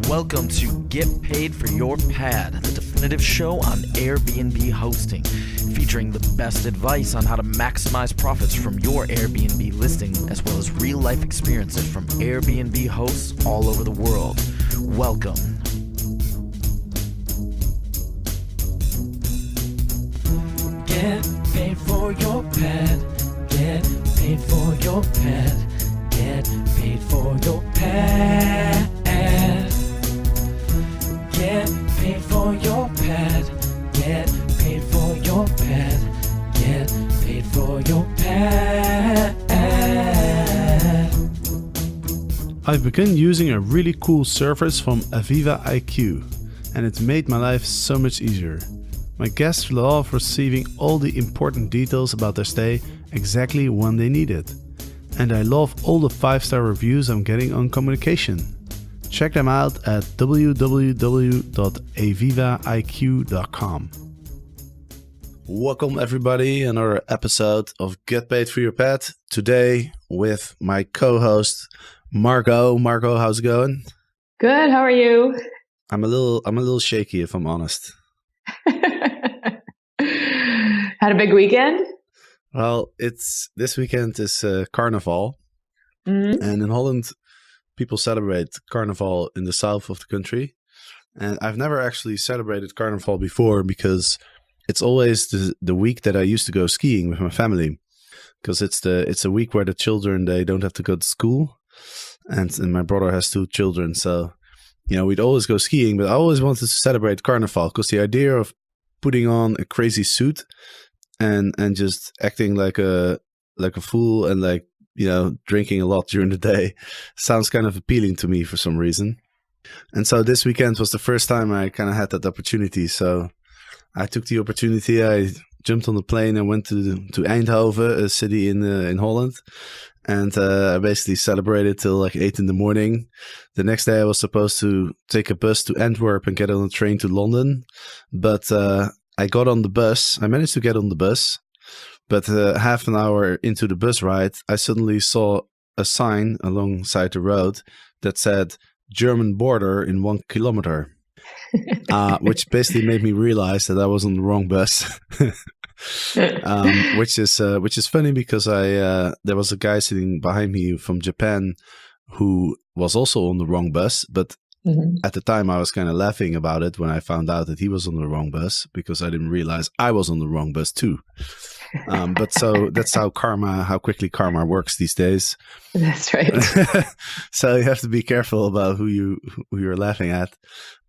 Welcome to Get Paid for Your Pad, the definitive show on Airbnb hosting, featuring the best advice on how to maximize profits from your Airbnb listing, as well as real-life experiences from Airbnb hosts all over the world. Welcome. Get paid for your pad. Get paid for your pad. Get paid for your pad. Get paid for your pad. Get paid for your pad. Get paid for your pad. I've begun using a really cool service from Aviva IQ, and it's made my life so much easier. My guests love receiving all the important details about their stay exactly when they need it. And I love all the 5-star reviews I'm getting on communication. Check them out at www.avivaiq.com. Welcome everybody, another episode of Get Paid for Your Pet. Today with my co-host Margot. Margot, how's it going? Good. How are you? I'm a little shaky, if I'm honest. Had a big weekend? Well, this weekend is Carnival, Mm-hmm. and in Holland, people celebrate Carnival in the south of the country. And I've never actually celebrated Carnival before because it's always the week that I used to go skiing with my family, because it's a week where the children, they don't have to go to school, and my brother has 2 children, so we'd always go skiing. But I always wanted to celebrate Carnival because the idea of putting on a crazy suit and just acting like a fool and drinking a lot during the day sounds kind of appealing to me for some reason. And so this weekend was the first time I kind of had that opportunity. So I took the opportunity. I jumped on the plane and went to Eindhoven, a city in Holland. And I basically celebrated till like 8 in the morning. The next day I was supposed to take a bus to Antwerp and get on a train to London. But I got on the bus. I managed to get on the bus. But half an hour into the bus ride, I suddenly saw a sign alongside the road that said German border in 1 kilometer, which basically made me realize that I was on the wrong bus. Which is funny because there was a guy sitting behind me from Japan who was also on the wrong bus, but at the time I was kind of laughing about it when I found out that he was on the wrong bus because I didn't realize I was on the wrong bus too. But so that's how quickly karma works these days. That's right. So you have to be careful about who you're laughing at.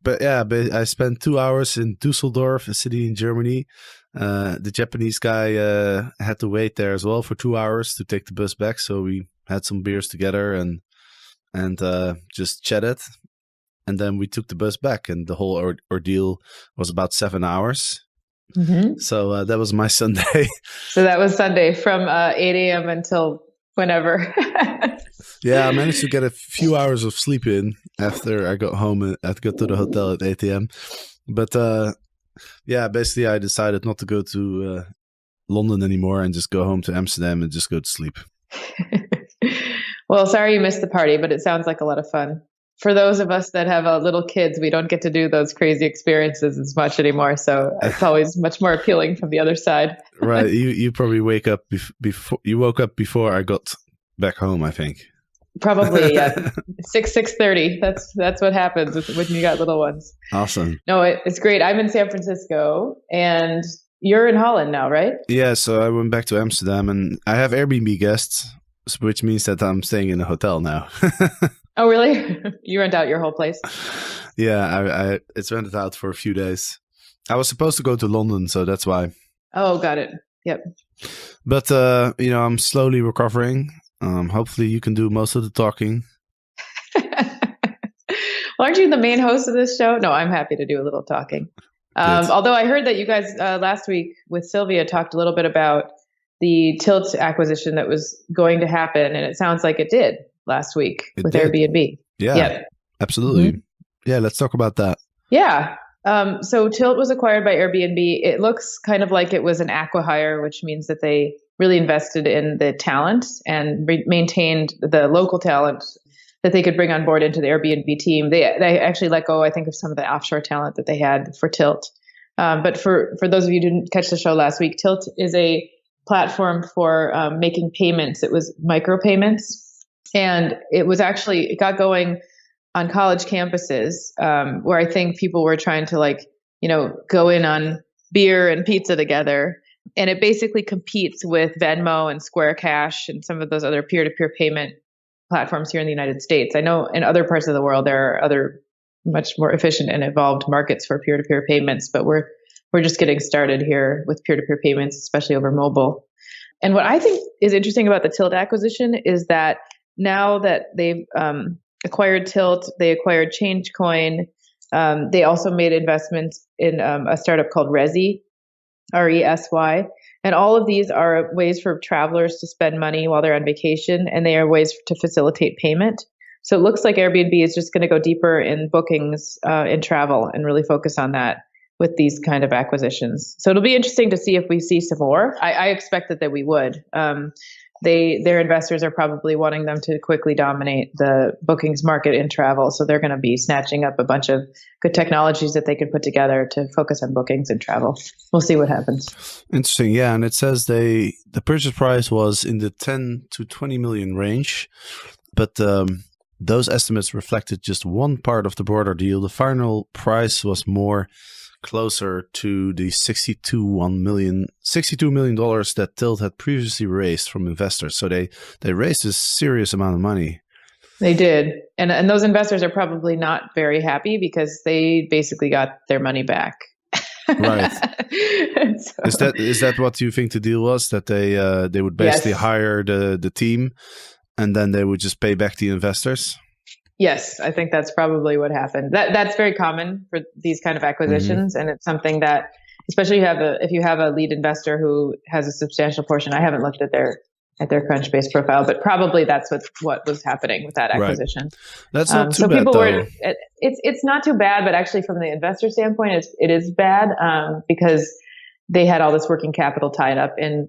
But yeah, I spent 2 hours in Düsseldorf, a city in Germany. The Japanese guy had to wait there as well for 2 hours to take the bus back. So we had some beers together and just chatted. And then we took the bus back, and the whole ordeal was about 7 hours. Mm-hmm. So that was my Sunday. So that was Sunday from 8 a.m. until whenever. Yeah, I managed to get a few hours of sleep in after I got home. I had to go to the hotel at 8 a.m. But yeah, basically I decided not to go to London anymore and just go home to Amsterdam and just go to sleep. Well, sorry you missed the party, but it sounds like a lot of fun. For those of us that have little kids, we don't get to do those crazy experiences as much anymore. So it's always much more appealing from the other side. Right. You probably wake up before you woke up before I got back home, I think. Probably, yeah. 6:30. That's what happens when you got little ones. Awesome. No, it's great. I'm in San Francisco and you're in Holland now, right? Yeah. So I went back to Amsterdam and I have Airbnb guests, which means that I'm staying in a hotel now. Oh, really? You rent out your whole place? Yeah, it's rented out for a few days. I was supposed to go to London, so that's why. Oh, got it. Yep. But, I'm slowly recovering. Hopefully you can do most of the talking. Well, aren't you the main host of this show? No, I'm happy to do a little talking. Although I heard that you guys last week with Sylvia talked a little bit about the Tilt acquisition that was going to happen, and it sounds like it did last week with Airbnb. Yeah, yep. Absolutely. Mm-hmm. Yeah, let's talk about that. Yeah. So Tilt was acquired by Airbnb. It looks kind of like it was an acqui-hire, which means that they really invested in the talent and maintained the local talent that they could bring on board into the Airbnb team. They actually let go, I think, of some of the offshore talent that they had for Tilt. But for those of you who didn't catch the show last week, Tilt is a platform for making payments. It was micropayments. And it got going on college campuses where I think people were trying to go in on beer and pizza together. And it basically competes with Venmo and Square Cash and some of those other peer-to-peer payment platforms here in the United States. I know in other parts of the world there are other much more efficient and evolved markets for peer-to-peer payments, but we're just getting started here with peer-to-peer payments, especially over mobile. And what I think is interesting about the Tilt acquisition is that now that they've acquired Tilt, they acquired Changecoin. They also made investments in a startup called Resy, RESY. And all of these are ways for travelers to spend money while they're on vacation, and they are ways to facilitate payment. So it looks like Airbnb is just going to go deeper in bookings in travel and really focus on that with these kind of acquisitions. So it'll be interesting to see if we see some more. I expect that we would. Their investors are probably wanting them to quickly dominate the bookings market in travel. So they're going to be snatching up a bunch of good technologies that they could put together to focus on bookings and travel. We'll see what happens. Interesting. Yeah. And it says the purchase price was in the 10 to 20 million range, but those estimates reflected just one part of the broader deal. The final price was more closer to the $62 million that Tilt had previously raised from investors. So they raised a serious amount of money. They did. And those investors are probably not very happy because they basically got their money back. Right. So, is that what you think the deal was? That they would basically hire the team and then they would just pay back the investors? Yes, I think that's probably what happened. That's very common for these kind of acquisitions, and it's something that, especially if you have a lead investor who has a substantial portion. I haven't looked at their Crunchbase profile, but probably that's what was happening with that acquisition. Right. That's not too bad, though. It's not too bad, but actually from the investor standpoint, it is bad because they had all this working capital tied up in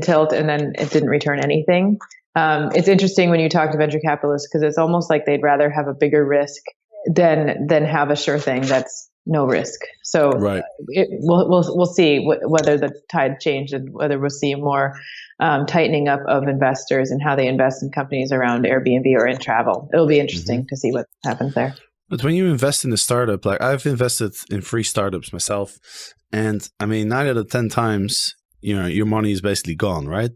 Tilt, and then it didn't return anything. It's interesting when you talk to venture capitalists because it's almost like they'd rather have a bigger risk than have a sure thing that's no risk. So right. We'll see whether the tide changed and whether we'll see more tightening up of investors and how they invest in companies around Airbnb or in travel. It'll be interesting to see what happens there. But when you invest in a startup, like I've invested in 3 startups myself, and I mean 9 out of 10 times, your money is basically gone, right?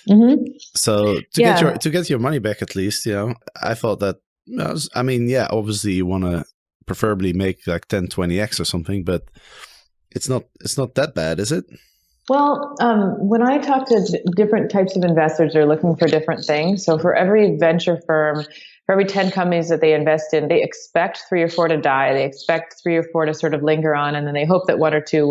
Mm-hmm. So to get your money back, at least, I thought that. Obviously you want to preferably make like 10, 20x or something, but it's not that bad, is it? Well, when I talk to different types of investors, they're looking for different things. So for every venture firm, for every 10 companies that they invest in, they expect 3 or 4 to die. They expect 3 or 4 to sort of linger on, and then they hope that 1 or 2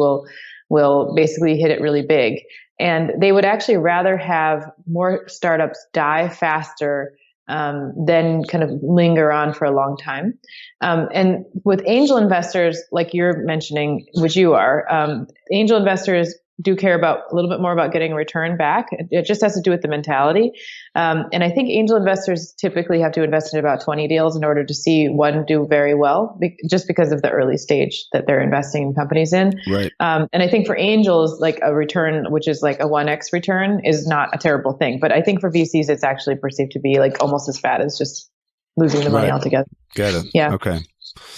will basically hit it really big. And they would actually rather have more startups die faster than kind of linger on for a long time. And with angel investors, like you're mentioning, which you are, angel investors do care about a little bit more about getting a return back. It just has to do with the mentality. And I think angel investors typically have to invest in about 20 deals in order to see one do very well, just because of the early stage that they're investing in companies in. Right. And I think for angels, like a return, which is like a 1x return, is not a terrible thing. But I think for VCs, it's actually perceived to be like almost as bad as just losing the money altogether. Got it. Yeah. Okay.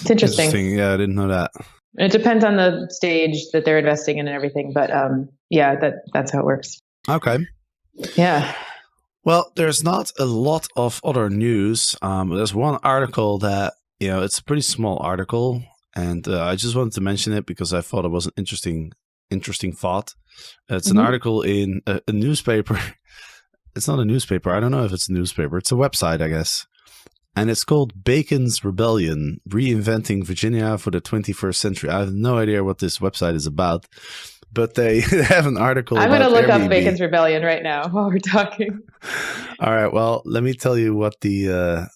It's interesting. Yeah, I didn't know that. It depends on the stage that they're investing in and everything, but that's how it works. Okay. Yeah. Well, there's not a lot of other news. There's one article that, it's a pretty small article, and I just wanted to mention it because I thought it was an interesting thought. It's an article in a newspaper. It's not a newspaper. I don't know if it's a newspaper. It's a website, I guess. And it's called Bacon's Rebellion, Reinventing Virginia for the 21st Century. I have no idea what this website is about, but they have an article I'm about going to look Airbnb. up Bacon's Rebellion right now while we're talking. All right. Well, let me tell you what the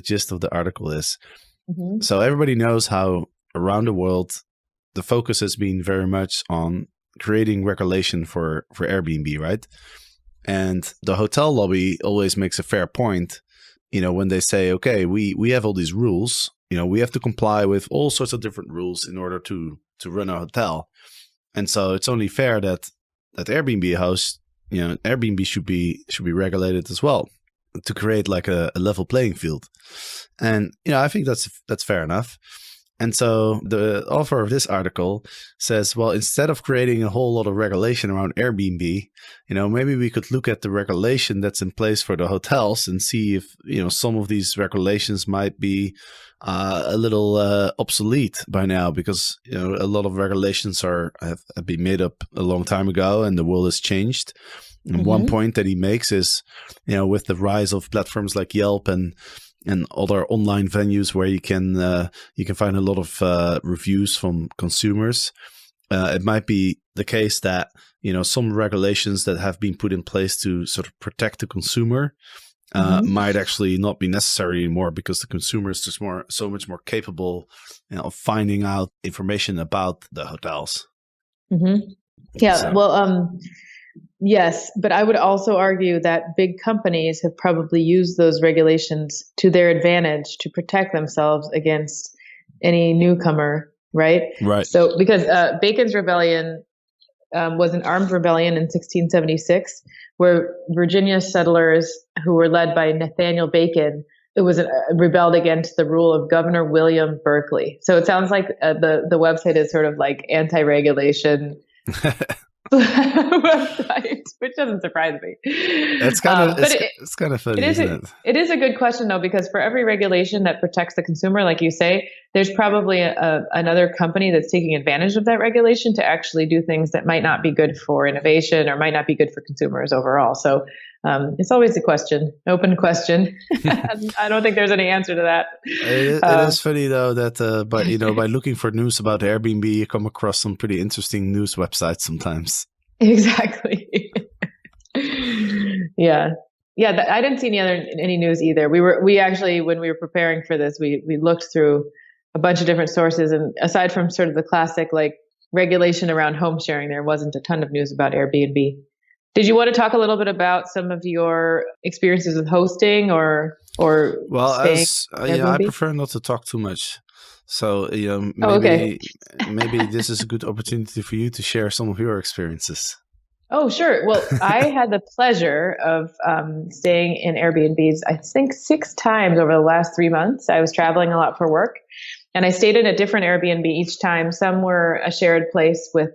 gist of the article is. Mm-hmm. So everybody knows how around the world, the focus has been very much on creating regulation for Airbnb, right? And the hotel lobby always makes a fair point when they say, okay, we have all these rules, we have to comply with all sorts of different rules in order to run a hotel. And so it's only fair that Airbnb hosts, Airbnb should be regulated as well to create like a level playing field. And, I think that's fair enough. And so the author of this article says, well, instead of creating a whole lot of regulation around Airbnb, maybe we could look at the regulation that's in place for the hotels and see if, some of these regulations might be a little obsolete by now, because, a lot of regulations have been made up a long time ago and the world has changed. And one point that he makes is, with the rise of platforms like Yelp and other online venues where you can find a lot of reviews from consumers, it might be the case that some regulations that have been put in place to sort of protect the consumer might actually not be necessary anymore, because the consumer is just so much more capable of finding out information about the hotels. Yeah, so. Yes, but I would also argue that big companies have probably used those regulations to their advantage to protect themselves against any newcomer, right? Right. So because Bacon's Rebellion was an armed rebellion in 1676, where Virginia settlers who were led by Nathaniel Bacon, rebelled against the rule of Governor William Berkeley. So it sounds like the website is sort of like anti-regulation website, which doesn't surprise me. It's kind of funny, isn't it? It is a good question, though, because for every regulation that protects the consumer, like you say, there's probably another company that's taking advantage of that regulation to actually do things that might not be good for innovation or might not be good for consumers overall. So it's always a question, open question. I don't think there's any answer to that. It is funny, though, that by looking for news about Airbnb, you come across some pretty interesting news websites sometimes. Exactly. Yeah. I didn't see any news either. We actually, when we were preparing for this, we looked through a bunch of different sources, and aside from sort of the classic like regulation around home sharing, there wasn't a ton of news about Airbnb. Did you want to talk a little bit about some of your experiences with hosting or well, I prefer not to talk too much. So maybe this is a good opportunity for you to share some of your experiences. Oh, sure. Well, I had the pleasure of staying in Airbnbs, I think 6 times over the last 3 months. I was traveling a lot for work, and I stayed in a different Airbnb each time. Some were a shared place with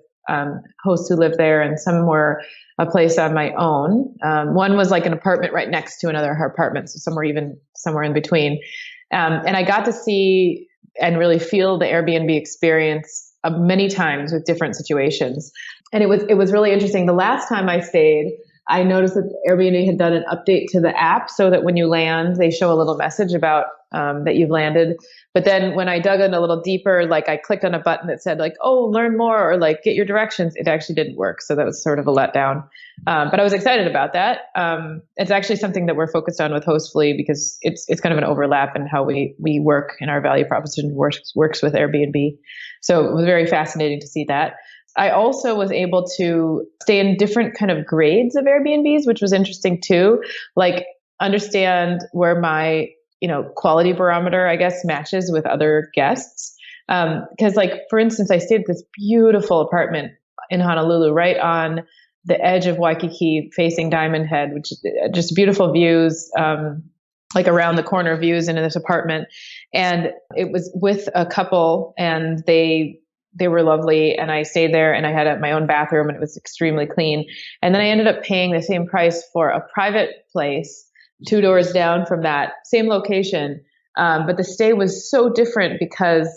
hosts who lived there, and some were a place on my own. One was like an apartment right next to another apartment, so somewhere in between. And I got to see and really feel the Airbnb experience many times with different situations. And it was really interesting. The last time I stayed, I noticed that Airbnb had done an update to the app so that when you land, they show a little message about that you've landed. But then when I dug in a little deeper, like I clicked on a button that said like, oh, learn more, or like get your directions. It actually didn't work. So that was sort of a letdown. But I was excited about that. It's actually something that we're focused on with Hostfully, because it's kind of an overlap in how we work, and our value proposition works with Airbnb. So it was very fascinating to see that. I also was able to stay in different kind of grades of Airbnbs, which was interesting too. Like understand where my, quality barometer, I guess, matches with other guests. Because like, for instance, I stayed at this beautiful apartment in Honolulu, right on the edge of Waikiki facing Diamond Head, which is just beautiful views, like around the corner views into this apartment. And it was with a couple, and they were lovely, and I stayed there, and I had my own bathroom, and it was extremely clean. And then I ended up paying the same price for a private place 2 doors down from that same location. But the stay was so different because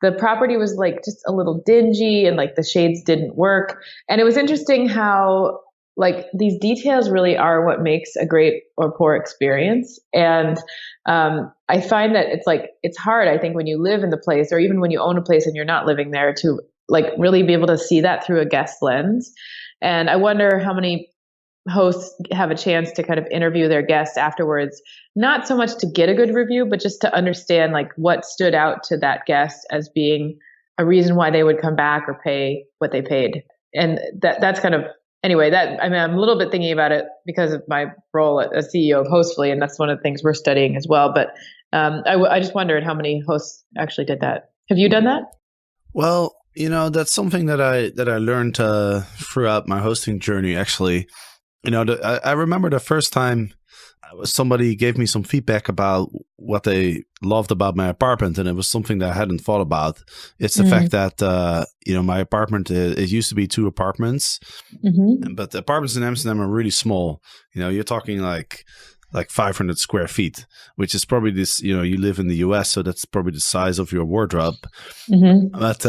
the property was like just a little dingy, and like the shades didn't work. And it was interesting how like these details really are what makes a great or poor experience. And I find that it's hard, I think, when you live in the place, or even when you own a place and you're not living there, to like really be able to see that through a guest lens. And I wonder how many hosts have a chance to kind of interview their guests afterwards, not so much to get a good review, but just to understand like what stood out to that guest as being a reason why they would come back or pay what they paid. And that's kind of anyway, I'm a little bit thinking about it because of my role as CEO of Hostfully, and that's one of the things we're studying as well. But I just wondered how many hosts actually did that. Have you done that? Well, that's something that I learned throughout my hosting journey. Actually, I remember the first time somebody gave me some feedback about what they loved about my apartment, and it was something that I hadn't thought about. It's the fact that my apartment, it used to be 2 apartments, but the apartments in Amsterdam are really small. You're talking like 500 square feet, which is probably this, you live in the US, so that's probably the size of your wardrobe. But,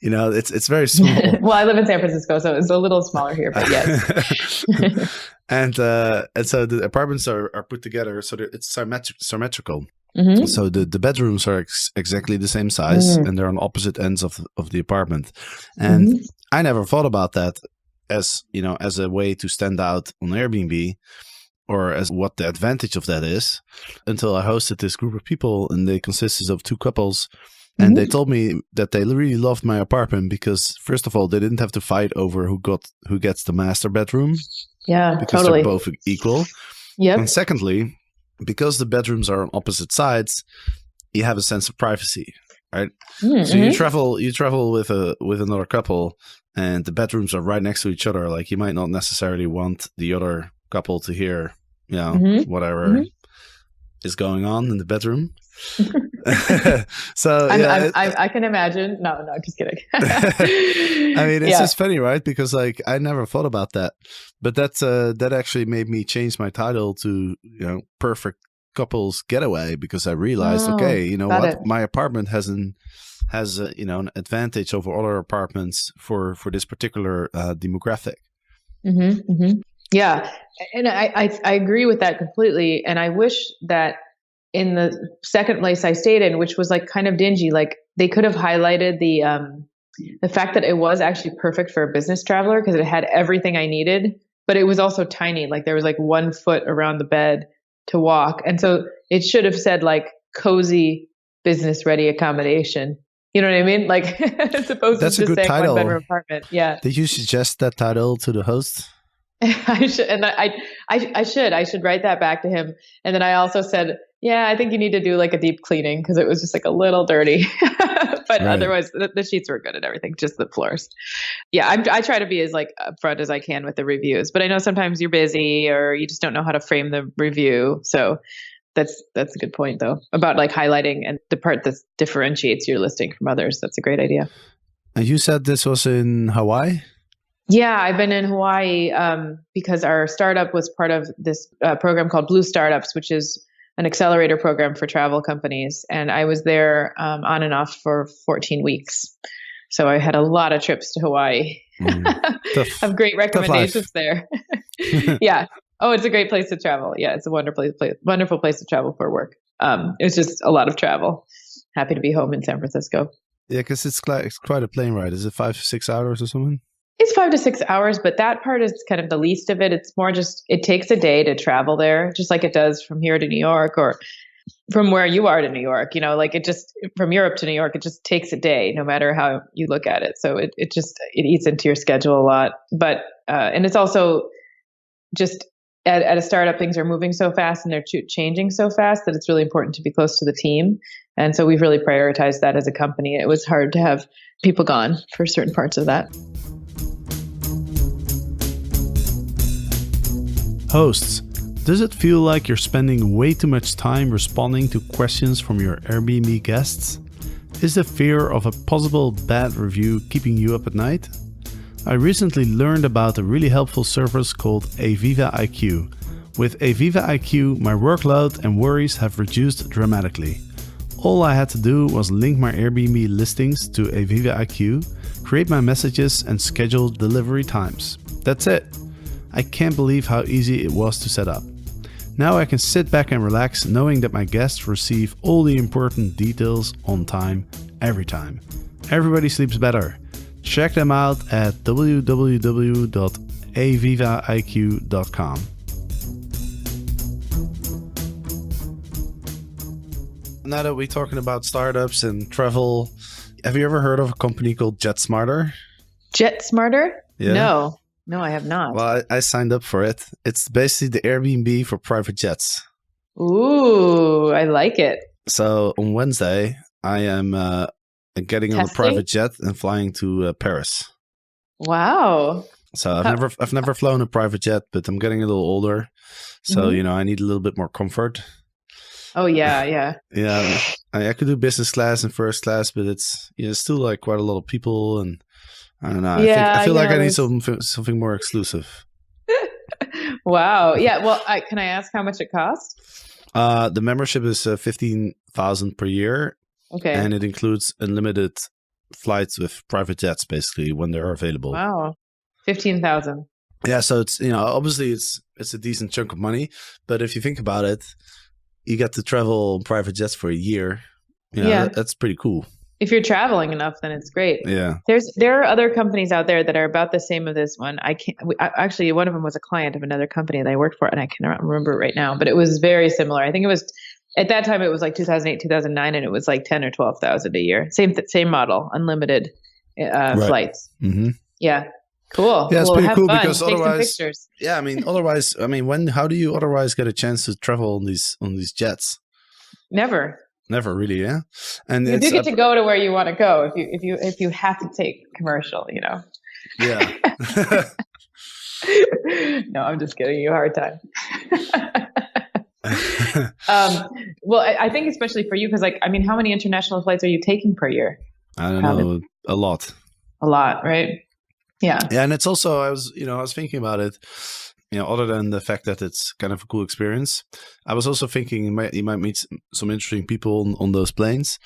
it's very small. Well, I live in San Francisco, so it's a little smaller here, but yes. And so the apartments are put together so that it's symmetrical. So the bedrooms are exactly the same size, and they're on opposite ends of the apartment. And I never thought about that as a way to stand out on Airbnb, or as what the advantage of that is, until I hosted this group of people, and they consisted of 2 couples. And they told me that they really loved my apartment because, first of all, they didn't have to fight over who gets the master bedroom. Yeah, because totally. they're both equal. Yep. And secondly, because the bedrooms are on opposite sides, you have a sense of privacy, right? So you travel with another couple, and the bedrooms are right next to each other. Like, you might not necessarily want the other couple to hear, whatever is going on in the bedroom. So I can imagine. No, just kidding. I mean, it's just funny, right? Because I never thought about that, but that actually made me change my title to perfect couples getaway, because I realized, my apartment has an advantage over other apartments for this particular demographic. Yeah, and I agree with that completely, and I wish that in the second place I stayed in, which was kind of dingy, they could have highlighted the fact that it was actually perfect for a business traveler because it had everything I needed, but it was also tiny. There was 1 foot around the bed to walk. And so it should have said cozy business ready accommodation. You know what I mean? As opposed That's to just saying title. 1-bedroom apartment. Yeah. Did you suggest that title to the host? I should, and I should write that back to him. And then I also said, I think you need to do a deep cleaning because it was just a little dirty, but otherwise the sheets were good and everything, just the floors. Yeah. I try to be as upfront as I can with the reviews, but I know sometimes you're busy or you just don't know how to frame the review. So that's a good point though, about highlighting and the part that differentiates your listing from others. That's a great idea. And you said this was in Hawaii? Yeah, I've been in Hawaii because our startup was part of this program called Blue Startups, which is an accelerator program for travel companies. And I was there on and off for 14 weeks. So I had a lot of trips to Hawaii. I have great recommendations there. Yeah. Oh, it's a great place to travel. Yeah, it's a wonderful place to travel for work. It's just a lot of travel. Happy to be home in San Francisco. Yeah, because it's quite a plane ride. Is it 5 to 6 hours or something? It's 5 to 6 hours, but that part is kind of the least of it. It's more just, it takes a day to travel there, just like it does from here to New York or from where you are to New York. It just, from Europe to New York, it just takes a day, no matter how you look at it. So it eats into your schedule a lot. But, and it's also just at a startup, things are moving so fast and they're changing so fast that it's really important to be close to the team. And so we've really prioritized that as a company. It was hard to have people gone for certain parts of that. Hosts, does it feel like you're spending way too much time responding to questions from your Airbnb guests? Is the fear of a possible bad review keeping you up at night? I recently learned about a really helpful service called Aviva IQ. With Aviva IQ, my workload and worries have reduced dramatically. All I had to do was link my Airbnb listings to Aviva IQ, create my messages, and schedule delivery times. That's it. I can't believe how easy it was to set up. Now I can sit back and relax knowing that my guests receive all the important details on time, every time. Everybody sleeps better. Check them out at www.avivaiq.com. Now that we're talking about startups and travel, have you ever heard of a company called JetSmarter? JetSmarter? Yeah. No. No, I have not. Well, I signed up for it. It's basically the Airbnb for private jets. Ooh, I like it. So on Wednesday, I am getting on a private jet and flying to Paris. Wow. So I've never flown a private jet, but I'm getting a little older. So, I need a little bit more comfort. Oh, yeah. Yeah. I could do business class and first class, but it's still like quite a lot of people. And I don't know. I feel like I need something more exclusive. Wow. Yeah. Well, can I ask how much it costs? The membership is 15,000 per year. Okay. And it includes unlimited flights with private jets, basically, when they're available. Wow. 15,000. Yeah. So it's, obviously it's a decent chunk of money, but if you think about it, you get to travel on private jets for a year. That's pretty cool. If you're traveling enough, then it's great. Yeah. There are other companies out there that are about the same as this one. Actually, one of them was a client of another company that I worked for, and I cannot remember it right now, but it was very similar. I think it was, at that time, it was like 2008, 2009, and it was like 10 or 12,000 a year. Same model, unlimited flights. Mm-hmm. Yeah. Cool. Yeah, it's pretty cool fun. because Take otherwise, some pictures. Yeah, how do you otherwise get a chance to travel on these jets? Never Really, yeah. And you do get to go to where you want to go if you have to take commercial, Yeah. No, I'm just giving you a hard time. Well, I think especially for you, because how many international flights are you taking per year? I don't know, a lot. A lot, right? Yeah. Yeah, and it's also I was thinking about it. Other than the fact that it's kind of a cool experience, I was also thinking you might meet some interesting people on those planes.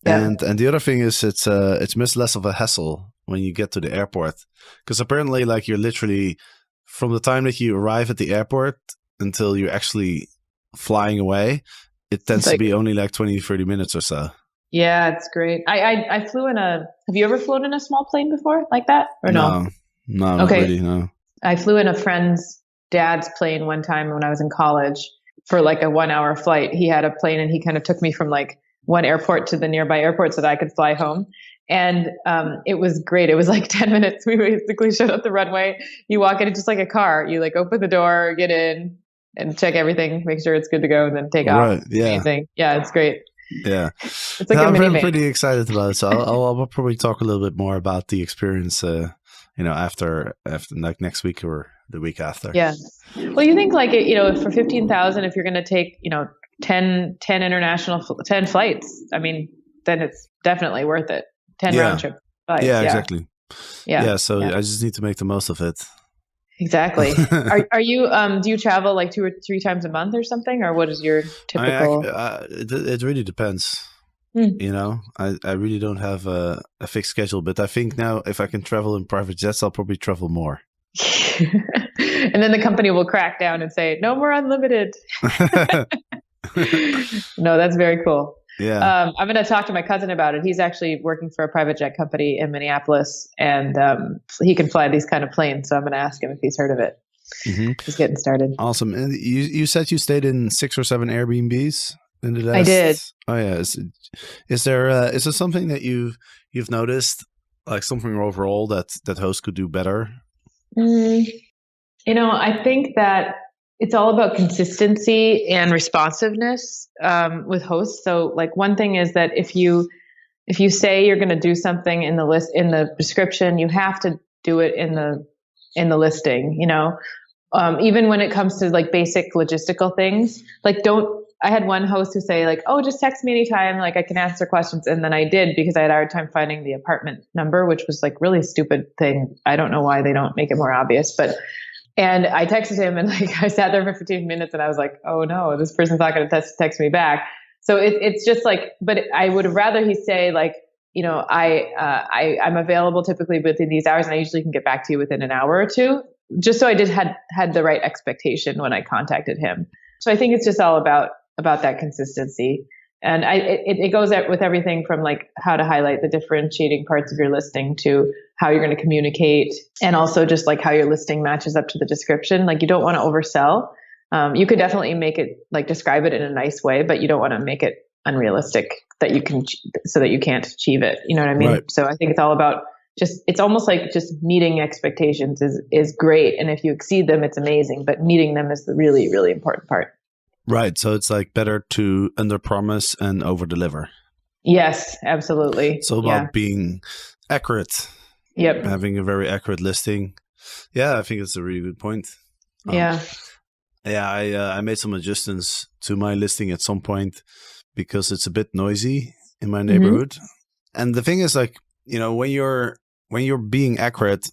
Yeah. And the other thing is it's much less of a hassle when you get to the airport, because apparently you're literally from the time that you arrive at the airport until you're actually flying away, it tends to be only 20-30 minutes or so. Yeah, it's great. I flew in have you ever flown in a small plane before like that or no? No, not really, no. I flew in a friend's dad's plane one time when I was in college for a 1-hour flight. He had a plane and he kind of took me from one airport to the nearby airport so that I could fly home. And it was great. It was 10 minutes. We basically showed up the runway. You walk in, it's just like a car. You open the door, get in and check everything, make sure it's good to go, and then take off. Right. Yeah. Amazing. Yeah, it's great. Yeah. It's like a minivan. I'm pretty excited about it. So I'll probably talk a little bit more about the experience, after next week or the week after. Yeah. Well, you think for 15,000, if you're going to take, 10 flights, then it's definitely worth it. 10 round trip flights. Yeah, exactly. Yeah. So I just need to make the most of it. Exactly. Are you, do you travel 2 or 3 times a month or something, or what is your typical? It really depends. I really don't have a fixed schedule, but I think now if I can travel in private jets, I'll probably travel more. And then the company will crack down and say, no more unlimited. No, that's very cool. Yeah. I'm going to talk to my cousin about it. He's actually working for a private jet company in Minneapolis, and he can fly these kind of planes. So I'm going to ask him if he's heard of it. Mm-hmm. He's getting started. Awesome. And you said you stayed in 6 or 7 Airbnbs in the last... I did. Oh yeah. Is there something that you've noticed, something overall that hosts could do better? I think that it's all about consistency and responsiveness with hosts. So one thing is that if you say you're going to do something in the description, you have to do it in the listing, even when it comes to basic logistical things. I had one host who say oh, just text me anytime, I can answer questions. And then I did, because I had a hard time finding the apartment number, which was really stupid thing. I don't know why they don't make it more obvious, and I texted him, and I sat there for 15 minutes, and I was oh no, this person's not going to text me back. So it's just but I would rather he say I'm available typically within these hours, and I usually can get back to you within an hour or two, just so I had the right expectation when I contacted him. So I think it's just all about that consistency. And it goes with everything from how to highlight the differentiating parts of your listing to how you're going to communicate, and also just how your listing matches up to the description. You don't want to oversell. You could definitely make it describe it in a nice way, but you don't want to make it unrealistic so that you can't achieve it. You know what I mean? Right. So I think it's all about it's almost like just meeting expectations is great. And if you exceed them, it's amazing. But meeting them is the really, really important part. Right. So it's like better to under-promise and over-deliver. Yes, absolutely. It's all about being accurate. Yep. Having a very accurate listing. Yeah, I think it's a really good point. Yeah, I made some adjustments to my listing at some point because it's a bit noisy in my neighborhood. And the thing is, like, when you're being accurate,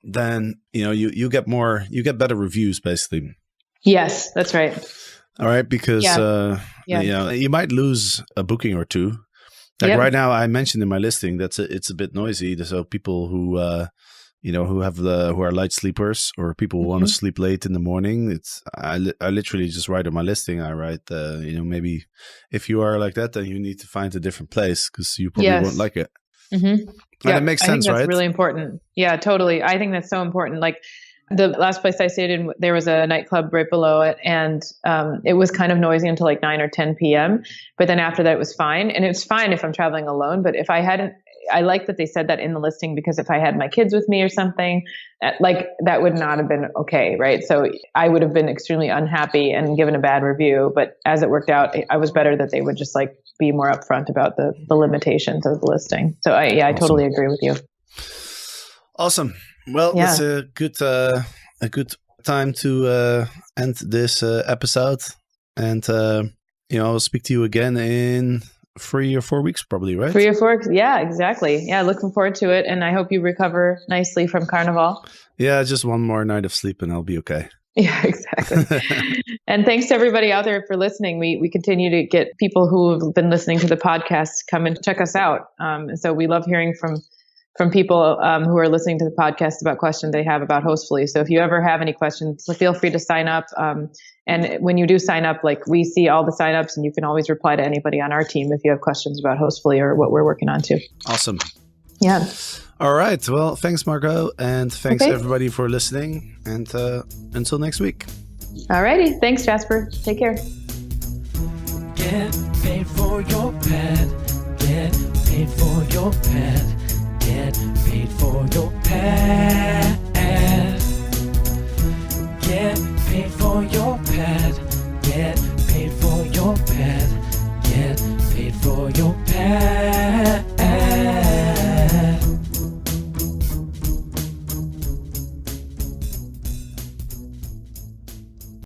then you get better reviews, basically. Yes, that's right. All right, because you might lose a booking or two. Like right now, I mentioned in my listing that it's a bit noisy. So people who who are light sleepers, or people who want to sleep late in the morning, I literally just write on my listing. I write maybe if you are like that, then you need to find a different place because you probably won't like it. Mm-hmm. And it makes sense, I think that's right? really important. Yeah, totally. I think that's so important. Like the last place I stayed in, there was a nightclub right below it, and it was kind of noisy until like 9 or 10 p.m. But then after that, it was fine. And it's fine if I'm traveling alone. But if I hadn't, I like that they said that in the listing, because if I had my kids with me or something, like that would not have been okay, right? So I would have been extremely unhappy and given a bad review. But as it worked out, I was better that they would just like be more upfront about the limitations of the listing. So I totally agree with you. Awesome. Well, it's a good time to end this episode, and I'll speak to you again in 3 or 4 weeks, probably, right? 3 or 4, yeah, exactly. Yeah, looking forward to it, and I hope you recover nicely from Carnival. Yeah, just one more night of sleep, and I'll be okay. Yeah, exactly. And thanks to everybody out there for listening. We continue to get people who have been listening to the podcast come and check us out. So we love hearing from people who are listening to the podcast about questions they have about Hostfully. So if you ever have any questions, feel free to sign up. And when you do sign up, like we see all the signups, and you can always reply to anybody on our team if you have questions about Hostfully or what we're working on too. Awesome. Yeah. All right. Well, thanks, Margot. And thanks everybody for listening. And until next week. All righty. Thanks, Jasper. Take care. Get paid for your pet. Get paid for your pet. Get paid for your pet.